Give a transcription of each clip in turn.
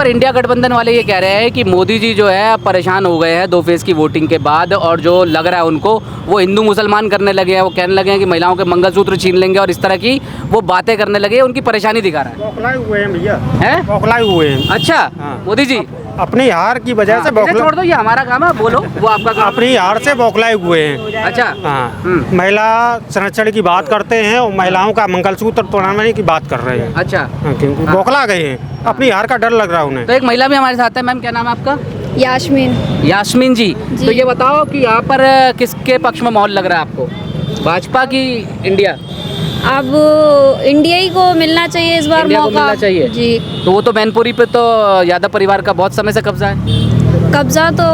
पर इंडिया गठबंधन वाले ये कह रहे हैं कि मोदी जी जो है परेशान हो गए हैं 2 फेज़ की वोटिंग के बाद, और जो लग रहा है उनको वो हिंदू मुसलमान करने लगे हैं। वो कहने लगे हैं कि महिलाओं के मंगलसूत्र छीन लेंगे और इस तरह की वो बातें करने लगे हैं। उनकी परेशानी दिखा रहा है। बौखलाए हुए हैं भैया, हैं? बौखलाए हुए हैं। अच्छा, मोदी जी अपनी हार की वजह से इसे छोड़ दो, ये हमारा काम है, बोलो, वो आपका काम। अपनी हार से बौखलाए हुए हैं। अच्छा, हाँ, महिला संरक्षण की बात करते हैं और महिलाओं का मंगलसूत्र तोड़ने की बात कर रहे हैं। अच्छा, हाँ, क्योंकि बौखला गए हैं, अपनी हार का डर लग रहा है उन्हें। तो एक महिला भी हमारे साथ है। मैम, क्या नाम है आपका? यास्मीन। यास्मीन जी, तो ये बताओ कि यहाँ पर किसके पक्ष में माहौल लग रहा है आपको, भाजपा की इंडिया? अब इंडिया ही को मिलना चाहिए इस बार इंडिया को मौका। मिलना चाहिए जी। तो वो तो मैनपुरी पे तो यादव परिवार का बहुत समय से कब्जा है। कब्जा तो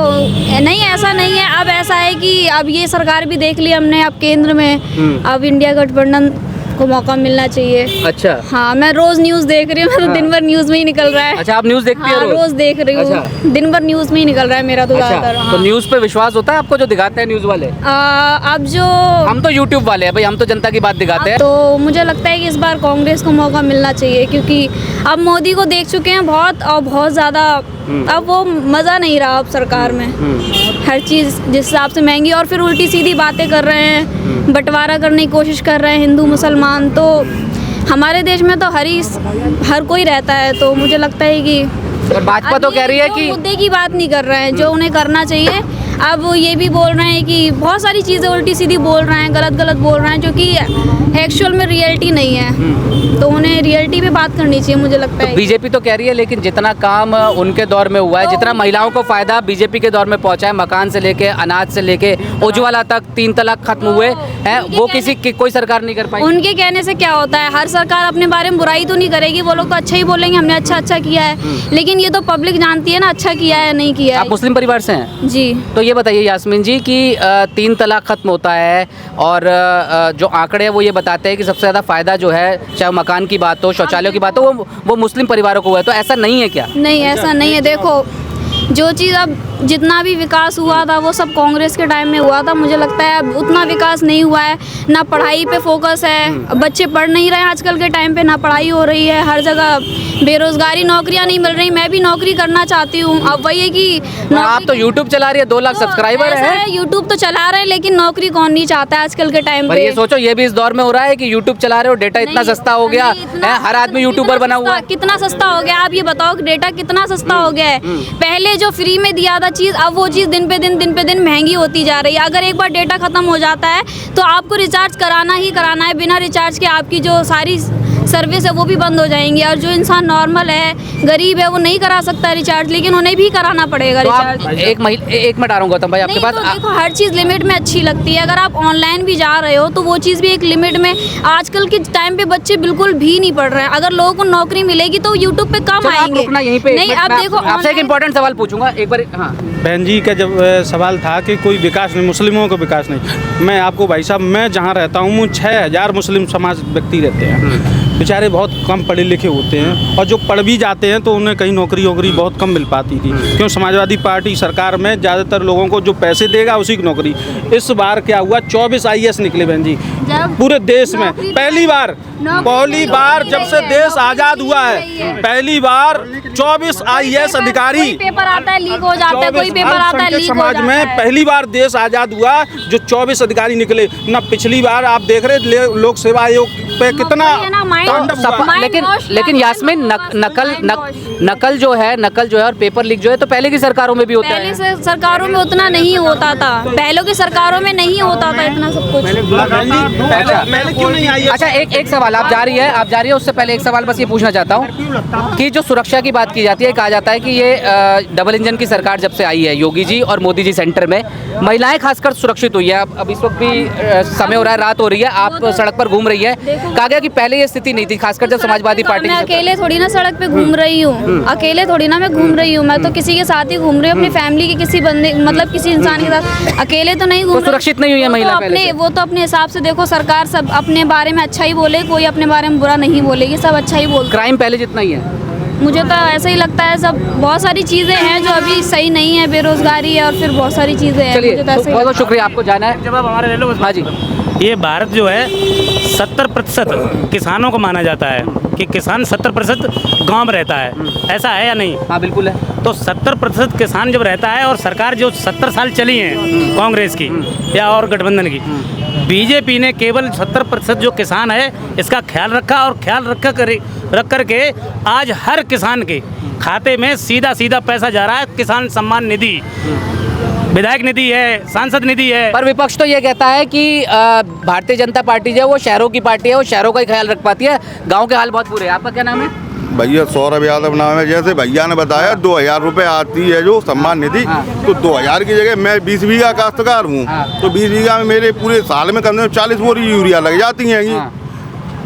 नहीं, ऐसा नहीं है। अब ऐसा है कि अब ये सरकार भी देख ली हमने, अब केंद्र में अब इंडिया गठबंधन को मौका मिलना चाहिए। अच्छा, हाँ, मैं रोज न्यूज़ देख रही हूँ, मेरा तो दिन भर न्यूज़ में ही निकल रहा है। अच्छा, आप न्यूज़ देखती हाँ, हो? रोज देख रही हूँ। अच्छा। दिन भर न्यूज़ में ही निकल रहा है मेरा तो ज़्यादातर। अच्छा, तो हाँ। न्यूज़ पे विश्वास होता है आपको जो दिखाते हैं न्यूज़ वाले? अब जो हम तो यूट्यूब वाले हैं भाई, हम तो जनता की बात दिखाते हैं। तो मुझे लगता है कि इस बार कांग्रेस को मौका मिलना चाहिए, क्योंकि अब मोदी को देख चुके हैं बहुत, और बहुत ज़्यादा अब वो मज़ा नहीं रहा अब सरकार में। हर चीज़ जिस हिसाब से महंगी, और फिर उल्टी सीधी बातें कर रहे हैं, बंटवारा करने की कोशिश कर रहे हैं हिंदू मुसलमान। तो हमारे देश में तो हर कोई रहता है, तो मुझे लगता है कि और भाजपा तो कह रही है कि मुद्दे की बात नहीं कर रहे हैं जो उन्हें करना चाहिए। अब वो ये भी बोल रहे हैं कि बहुत सारी चीज़ें उल्टी सीधी बोल रहे हैं, गलत गलत बोल रहे हैं, जो कि एक्चुअल में रियलिटी नहीं है। तो उन्हें रियलिटी पे बात करनी चाहिए, मुझे लगता है। बीजेपी तो कह रही है लेकिन जितना काम उनके दौर में हुआ है, जितना महिलाओं को फायदा बीजेपी के दौर में पहुंचा है, मकान से लेके अनाज से लेके उज्ज्वला तक 3 तलाक खत्म हुए हैं, वो कोई सरकार नहीं कर पाई। उनके कहने से क्या होता है, हर सरकार अपने बारे में बुराई तो नहीं करेगी। वो लोग तो अच्छा ही बोलेंगे, हमने अच्छा अच्छा किया है, लेकिन ये तो पब्लिक जानती है ना अच्छा किया है नहीं किया है। आप मुस्लिम परिवार से हैं? जी। तो ये बताइए यास्मीन जी कि 3 तलाक खत्म होता है, और जो आंकड़े हैं वो ये बताते हैं कि सबसे ज़्यादा फ़ायदा जो है, चाहे मकान की बात हो, शौचालयों की बात हो, वो मुस्लिम परिवारों को हुआ है। तो ऐसा नहीं है क्या? नहीं, ऐसा नहीं है। देखो, जो चीज़ अब जितना भी विकास हुआ था वो सब कांग्रेस के टाइम में हुआ था। मुझे लगता है अब उतना विकास नहीं हुआ है, ना पढ़ाई पे फोकस है, बच्चे पढ़ नहीं रहे हैं आजकल के टाइम पे, ना पढ़ाई हो रही है, हर जगह बेरोजगारी, नौकरियां नहीं मिल रही। मैं भी नौकरी करना चाहती हूँ। अब वही है कि आप तो यूट्यूब चला रही है, 2 लाख सब्सक्राइबर है। यूट्यूब तो चला रहे हैं, लेकिन नौकरी कौन नहीं चाहता है आजकल के टाइम पे। ये सोचो, ये भी इस दौर में हो रहा है कि यूट्यूब चला रहे हो, डेटा इतना सस्ता हो गया है, हर आदमी यूट्यूबर बना हुआ है। कितना सस्ता हो गया, आप ये बताओ कि डेटा कितना सस्ता हो गया है। पहले जो फ्री में दिया था चीज़, अब वो चीज़ दिन पे दिन महंगी होती जा रही है। अगर एक बार डेटा ख़त्म हो जाता है तो आपको रिचार्ज कराना ही कराना है। बिना रिचार्ज के आपकी जो सारी सर्विस है वो भी बंद हो जाएंगी, और जो इंसान नॉर्मल है, गरीब है, वो नहीं करा सकता रिचार्ज, लेकिन उन्हें भी कराना पड़ेगा तो रिचार्ज। एक मिनट आ रहा हूँ गौतम भाई आपके पास। तो देखो, हर चीज़ लिमिट में अच्छी लगती है। अगर आप ऑनलाइन भी जा रहे हो तो वो चीज़ भी एक लिमिट में। आजकल के टाइम पे बच्चे बिल्कुल भी नहीं पढ़ रहे हैं। अगर लोगों को नौकरी मिलेगी तो यूट्यूब पे कम आएंगे। यहीं पे नहीं, अब देखो, आपसे एक इम्पोर्टेंट सवाल पूछूंगा एक बार। हाँ, बहन जी का जब सवाल था कि कोई विकास नहीं, मुस्लिमों का विकास नहीं, मैं आपको भाई साहब, मैं जहाँ रहता हूँ 6000 मुस्लिम समाज व्यक्ति रहते हैं। बेचारे बहुत कम पढ़े लिखे होते हैं, और जो पढ़ भी जाते हैं तो उन्हें कहीं नौकरी वोकरी बहुत कम मिल पाती थी, क्यों समाजवादी पार्टी सरकार में ज़्यादातर लोगों को जो पैसे देगा उसी की नौकरी। इस बार क्या हुआ, 24 IAS निकले बहन जी पूरे देश में। पहली बार जब से देश आज़ाद हुआ है, पहली बार 24 IAS अधिकारी पेपर आता है लीक हो जाता है, कोई पेपर आता है लीक हो समाज जाता में है। पहली बार देश आज़ाद हुआ जो 24 अधिकारी निकले ना। पिछली बार आप देख रहे लोक सेवा आयोग पे कितना लेकिन यास्मीन नकल जो है और पेपर लीक जो है तो पहले की सरकारों में भी होता है। पहले से सरकारों में उतना नहीं होता था, पहले की सरकारों में नहीं होता था इतना सब कुछ। क्यों नहीं आई? अच्छा, एक सवाल, आप जा रही है, उससे पहले एक सवाल बस ये पूछना चाहता हूँ कि जो सुरक्षा की बात की जाती है, कहा जाता है कि ये डबल इंजन की सरकार जब से आई है, योगी जी और मोदी जी सेंटर में, महिलाएं खासकर सुरक्षित हुई है। अब इस वक्त भी समय हो रहा है, रात हो रही है, आप सड़क पर घूम रही है। कहा गया कि पहले ये स्थिति नहीं थी, खासकर जब समाजवादी पार्टी। मैं अकेले थोड़ी ना सड़क पे घूम रही हूँ, अकेले थोड़ी ना मैं घूम रही हूँ, मैं तो किसी के साथ ही घूम रही हूँ, अपनी फैमिली के किसी बंदे, मतलब किसी इंसान के साथ, अकेले तो नहीं घूम। सुरक्षित नहीं हुई है महिला पहले से। वो तो अपने हिसाब से, देखो, सरकार सब अपने बारे में अच्छा ही बोले, कोई अपने बारे में बुरा नहीं बोलेगी, सब अच्छा ही बोलते। क्राइम पहले जितना ही है, मुझे तो ऐसा ही लगता है। सब बहुत सारी चीज़ें हैं जो अभी सही नहीं है, बेरोजगारी है, और फिर बहुत सारी चीज़ें हैं। चलिए, बहुत बहुत शुक्रिया, आपको जाना है जवाब हमारे ले लो। हाँ जी। ये भारत जो है 70% किसानों को माना जाता है, कि किसान 70% गाँव में रहता है, ऐसा है या नहीं? हाँ बिल्कुल है। तो 70% किसान जब रहता है और सरकार जो 70 साल चली है कांग्रेस की या और गठबंधन की, बीजेपी ने केवल 70% जो किसान है इसका ख्याल रखा और ख्याल रख करके आज हर किसान के खाते में सीधा सीधा पैसा जा रहा है। किसान सम्मान निधि, विधायक निधि है, सांसद निधि है। पर विपक्ष तो ये कहता है कि भारतीय जनता पार्टी जो है वो शहरों की पार्टी है, वो शहरों का ही ख्याल रख पाती है, गांव के हाल बहुत बुरे हैं। आपका क्या नाम है? भैया सौरभ यादव नाम है। जैसे भैया ने बताया 2000 रुपए आती है जो सम्मान निधि, तो 2000 की जगह मैं 20 बीघा काश्तकार हूँ, तो 20 बीघा में मेरे पूरे साल में कम से कम 40 बोरी यूरिया लग जाती है।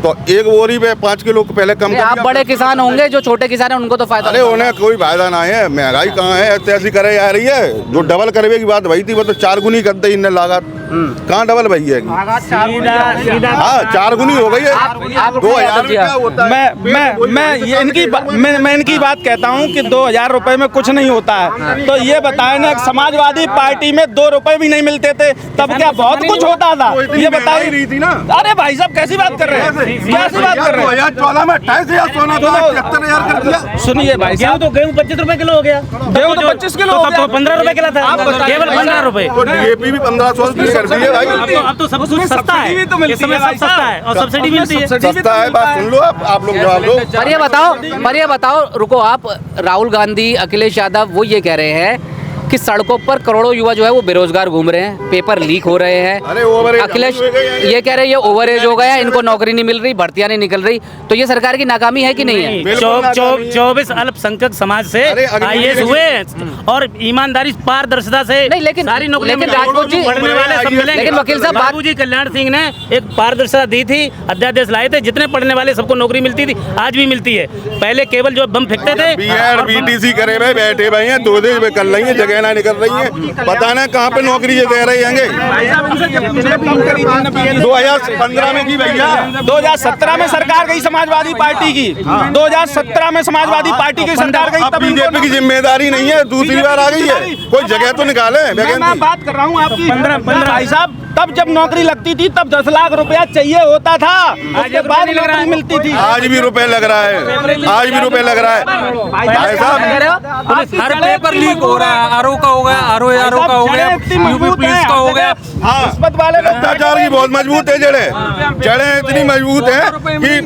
तो एक बोरी पे 5 किलो पहले कम कर आप बड़े किसान होंगे, जो छोटे किसान हैं उनको तो फायदा। अरे उन्हें कोई फायदा ना है, महंगाई कहाँ है, ऐसी करे जा रही है। जो डबल करवे की बात भई थी वो तो 4 गुनी कर दी इनने लागत, कहाँ डबल भई है? हाँ 4 गुनी हो गई है। 2000 रुपया होता है। मैं इनकी बात कहता हूँ कि 2000 रुपए में कुछ नहीं होता है। तो ये बताए ना, समाजवादी पार्टी में 2 रुपए भी नहीं मिलते थे, तब क्या बहुत कुछ होता था? ये बताइए। अरे भाई साहब कैसी बात कर रहे हैं, कैसी बात कर रहे हैं? 2014 में 28,000 सोना था, 73,000 कर दिया। सुनिए भाई साहब, गेहूँ 25 रुपए किलो हो गया, गेहूँ तो 25 किलो हो गया, 15 रुपए किलो था, केवल 15 रुपए। DAP भी 1500 की कर दी है भाई। अब तो सब कुछ सस्ता है, इस समय सब सस्ता है और सब्सिडी मिलती है। सस्ता है, बात सुन लो आप लोग जवाब दो। पर ये बताओ, रुको आप। राहुल गांधी, अखिलेश यादव वो ये कह रहे हैं कि सड़कों पर करोड़ों युवा जो है वो बेरोजगार घूम रहे हैं, पेपर लीक हो रहे हैं। अरे ओवरेज अखिलेश ये कह रहे हैं ये ओवरेज हो गया, इनको नौकरी नहीं मिल रही, भर्तियां नहीं निकल रही। तो ये सरकार की नाकामी है कि नहीं है? 24 अल्पसंख्यक समाज से IAS हुए और ईमानदारी पारदर्शिता से नहीं, लेकिन सारी नौकरी लेकिन राजपूत जी, पढ़ने वाले सब मिलेंगे। लेकिन वकील साहब बाबूजी कल्याण सिंह ने एक पारदर्शिता दी थी, अध्यादेश लाए थे, जितने पढ़ने वाले सबको नौकरी मिलती थी, आज भी मिलती है। पहले केवल जो बम फेंकते थे, BEd BTC करे भाई, बैठे भाई हैं, 2 देश में कर रही है, जगह ना निकल रही है, पता नहीं कहाँ पे नौकरी ये दे रहे होंगे। 2015 में की भैया, 2017 में सरकार गई समाजवादी पार्टी की, 2017 में समाजवादी पार्टी की सरकार गई, तब बीजेपी की जिम्मेदारी नहीं है, दूसरी बार आ गई है, कोई जगह तो निकाले। मैं बात कर रहा हूँ आपकी 15 भाई साहब, तब जब नौकरी लगती थी तब 10 लाख रुपया चाहिए होता था, उसके बाद नौकरी मिलती थी। आज भी रुपए लग रहा है, आज भी रुपए लग रहा है भाई साहब। हर पेपर लीक हो रहा है, आरओ का हो गया, आरओ का हो गया, यूपी पुलिस का हो गया। भ्रष्टाचार की बहुत मजबूत है जड़ें इतनी मजबूत हैं कि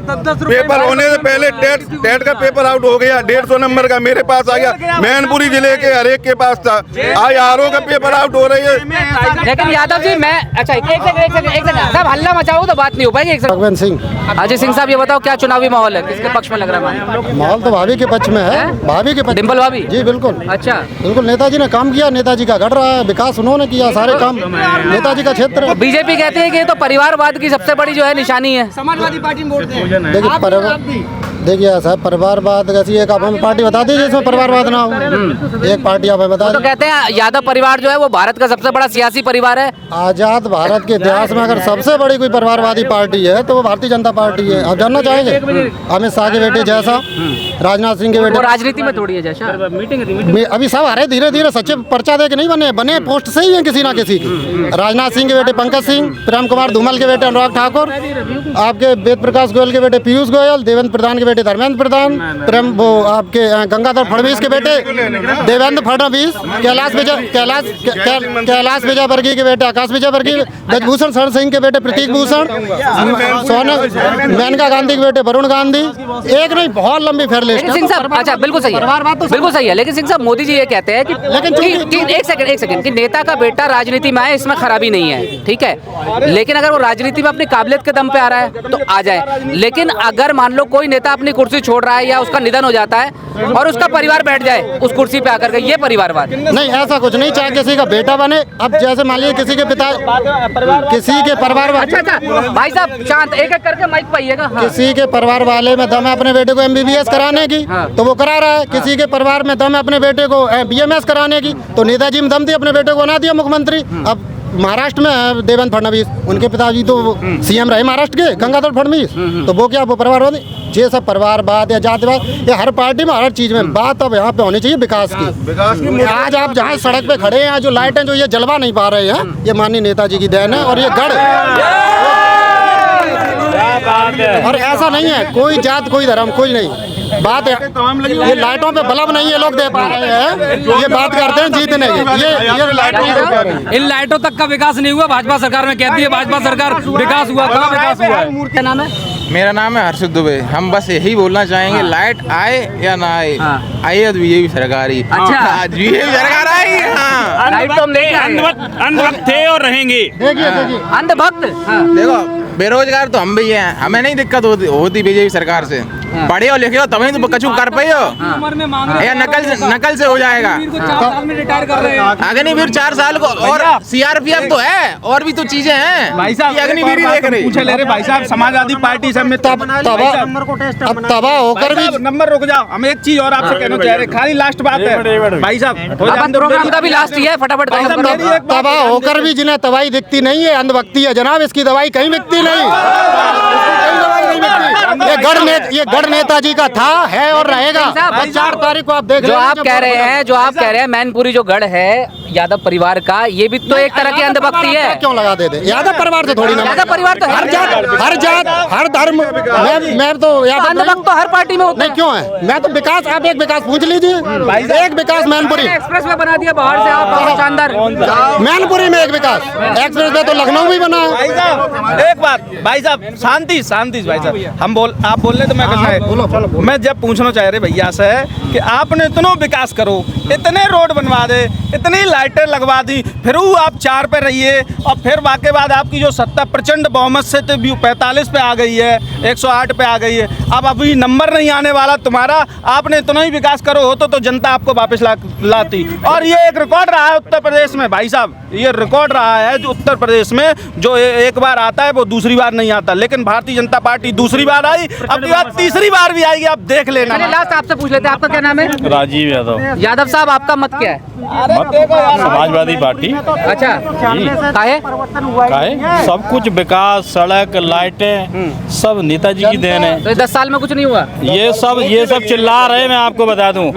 पेपर होने से पहले टेट का पेपर आउट हो गया, 150 नंबर का मेरे पास आ गया, मैनपुरी जिले के हर एक के पास था। आज आरओ का पेपर आउट हो रही है। लेकिन यादव जी, मैं अच्छा एक सेकंड साहब, हल्ला मचाओ तो बात नहीं हो पाएगी। एक सेकंड भगवंत सिंह। अजय सिंह साहब, ये बताओ क्या चुनावी माहौल है, किसके पक्ष में लग रहा है? माहौल तो भाभी के पक्ष में है, भाभी के पक्ष। डिम्पल भाभी? जी बिल्कुल। अच्छा, बिल्कुल, नेताजी ने काम किया, नेताजी का घट रहा है, विकास उन्होंने किया, सारे काम नेताजी का क्षेत्र। बीजेपी कहती है कि ये तो परिवारवाद की सबसे बड़ी जो है निशानी है। समाजवादी पार्टी में वोट दें। देखिए साहब, परिवारवाद कैसी एक आप हमें पार्टी बता दीजिए जिसमें परिवारवाद ना हो। एक पार्टी आप हमें बता तो कहते हैं यादव परिवार जो है वो भारत का सबसे बड़ा सियासी परिवार है। आजाद भारत के इतिहास में अगर सबसे बड़ी कोई परिवारवादी पार्टी है तो वो भारतीय जनता पार्टी है। आप जानना चाहेंगे? अमित शाह के बेटे जैसा, राजनाथ सिंह के बेटे। राजनीति में थोड़ी है जैसा अभी सब आ रहे धीरे धीरे, सच्चे पर्चा दे के नहीं बने पोस्ट से ही है किसी ना किसी की। राजनाथ सिंह के बेटे पंकज सिंह, प्रेम कुमार धूमल के बेटे अनुराग ठाकुर, आपके वेद प्रकाश गोयल के बेटे पीयूष गोयल, देवेंद्र प्रधान के बेटे धर्मेंद्र प्रधान, वो आपके गंगाधर फडणवीस के बेटे देवेंद्र फडणवीस, कैलाश विजयवर्गीय के बेटे आकाश विजयवर्गीय, ब्रजभूषण शरण सिंह के बेटे प्रतीक भूषण, मेनका गांधी के बेटे वरुण गांधी। एक नहीं, बहुत लंबी फेयर लिस्ट है। सिंह साहब, अच्छा बिल्कुल सही है, बिल्कुल सही है। लेकिन सिंह साहब, मोदी जी ये कहते हैं कि एक सेकंड कि नेता का बेटा राजनीति में आए, इसमें खराबी नहीं है, ठीक है। लेकिन अगर वो राजनीति में अपनी काबिलियत के दम पे आ रहा है तो आ जाए। लेकिन अगर मान लो कोई नेता अपनी कुर्सी छोड़ रहा है या उसका निधन हो जाता है और उसका परिवार बैठ जाए उस कुर्सी पे आकर के, ये परिवारवाद नहीं। ऐसा कुछ नहीं, चाहे किसी का बेटा बने। अब जैसे मान लीजिए किसी के पिता, किसी के परिवार, अच्छा भाई साहब शांत, एक एक करके माइक पाइएगा। किसी के परिवार वाले में दम है अपने बेटे को MBBS कराने की, तो वो करा रहा है। किसी के परिवार में दम है अपने बेटे को BMS कराने की, तो नेताजी में दम थी, अपने बेटे को बना दिया मुख्यमंत्री। अब महाराष्ट्र में है देवेंद्र फडणवीस, उनके पिताजी तो CM रहे महाराष्ट्र के, गंगाधर फडणवीस। तो वो क्या, वो परिवारवादी? ये सब परिवारवाद या जातिवाद, ये हर पार्टी में हर चीज में बात अब यहाँ पे होनी चाहिए विकास की। आज आप जहाँ सड़क पे खड़े हैं, जो लाइटें जो ये जलवा नहीं पा रहे हैं, ये माननीय नेताजी की देन है। और ये गढ़ और ऐसा नहीं है कोई जात कोई धर्म कोई नहीं बात है ये लाइटों पे बल्ब नहीं ये लोग दे पा रहे हैं ये बात करते हैं जीतने की ये लाइटों पे कह रहे हैं। इन लाइटों तक का विकास नहीं हुआ। भाजपा सरकार में कहती है भाजपा सरकार विकास हुआ, कहाँ विकास हुआ है? क्या नाम है? मेरा नाम है हर्षित दुबे। हम बस यही बोलना चाहेंगे लाइट आए या ना आए, आइए तो बीजेपी सरकार ही। अच्छा। बीजेपी सरकार आई। हाँ लाइट तो हम देख अंधभक्त थे और रहेंगे। देखिए अंधभक्त। देखो बेरोजगार तो हम भी हैं, हमें नहीं दिक्कत होती बीजेपी सरकार से। पढ़े हो लिखे हो तभी तो कछु कर पाए हो या नकल से हो जाएगा। अग्निवीर 4 साल को और सीआरपीएफ तो है और भी तो चीजें हैं भाई साहब अग्निवीर ही देख रही। पूछे ले रहे भाई साहब समाजवादी पार्टी से में तबाह होकर भी नंबर रुक जाओ। हम एक चीज और आपसे कहना चाह रहे, खाली लास्ट बात है भाई साहब। प्रोग्राम का भी लास्ट ही है, फटाफट तबाह होकर भी जिन्हें दवाई दिखती नहीं है अंधभक्ति है जनाब। इसकी दवाई कहीं बिकती नहीं, ये गढ़ नेताजी का था है और रहेगा। 4 तारीख को आप देख जो आप कह रहे हैं मैनपुरी जो गढ़ है यादव परिवार का, ये भी तो एक तरह की अंधभक्ति है। क्यों लगा देते यादव परिवार से थोड़ी ना। यादव परिवार तो हर जात हर धर्म मैं तो अंधभक्त तो हर पार्टी में होता नहीं क्यों है। मैं तो विकास आप एक विकास पूछ लीजिए। एक विकास मैनपुरी एक्सप्रेस वे बना दिया बाहर से आप, बहुत शानदार। मैनपुरी में एक विकास एक्सप्रेस वे तो लखनऊ में बना है। भाई साहब एक बात भाई साहब शांति भाई साहब आप बोल रहे तो मैं कैसा मैं जब पूछना चाह रहे भैया से कि आपने इतना विकास करो, इतने रोड बनवा दे, इतनी लाइटें लगवा दी, फिर वो आप 4 पे रहिए और फिर वाके बाद आपकी जो सत्ता प्रचंड बहुमत से तो 45 पे आ गई है, 108 पे आ गई है। अब अभी नंबर नहीं आने वाला तुम्हारा। आपने इतना ही विकास करो होता तो जनता आपको वापस लाती। और ये एक रिकॉर्ड रहा है उत्तर प्रदेश में भाई साहब, ये रिकॉर्ड रहा है जो उत्तर प्रदेश में जो एक बार आता है वो दूसरी बार नहीं आता। लेकिन भारतीय जनता पार्टी दूसरी बार आई, अब की बात तीसरी बार भी आएगी, आप देख लेना। लास्ट आपसे पूछ लेते हैं, आपका क्या नाम है? राजीव यादव। यादव साहब आपका मत क्या है? समाजवादी पार्टी। अच्छा काहे? सब कुछ विकास सड़क लाइटें सब नेताजी की देन है। तो 10 साल में कुछ नहीं हुआ? ये सब चिल्ला रहे। मैं आपको बता दूं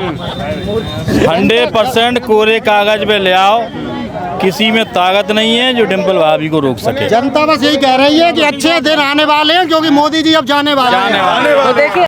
100% कोरे कागज पे ले आओ, किसी में ताकत नहीं है जो डिम्पल भाभी को रोक सके। जनता बस यही कह रही है कि अच्छे दिन आने वाले हैं क्योंकि मोदी जी अब जाने वाले हैं। तो देखिए